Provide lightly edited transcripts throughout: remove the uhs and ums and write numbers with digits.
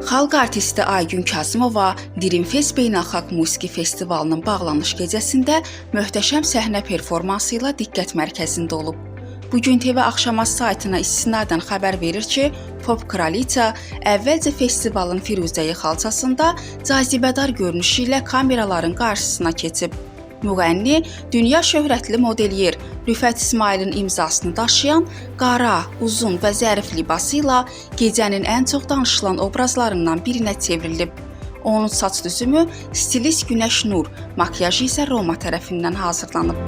Xalq artisti Aygün Kasımova Dreamfest Beynəlxalq Musiqi Festivalının bağlanış gecəsində möhtəşəm səhnə performansı ilə diqqət mərkəzində olub. Bugün TV Axşamaz saytına istinadən xəbər verir ki, Pop Kraliça əvvəlcə festivalın Firuzəyi xalçasında cazibədar görünüşü ilə kameraların qarşısına keçib. Müğənni dünya şöhrətli modelyer Rüfət İsmailin imzasını daşıyan qara, uzun və zərif libası ilə gecənin ən çox danışılan obrazlarından birinə çevrilib. Onun saç düzümü stilist Günəş Nur, makyajı isə Roma tərəfindən hazırlanıb.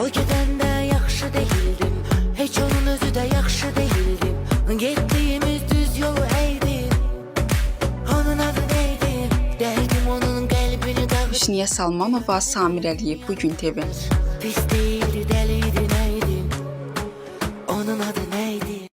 O gedəndə yaxşı deyildim, heç onun özü də yaxşı deyildim. Getdiyimiz düz yolu əydim, onun adı neydi? Dərdim onun qəlbini dağıt. Hüsniyə Salmanova, Samir Əliyev, Bugün TV. Pis deyildi, dəliydi, neydim? Onun adı neydi?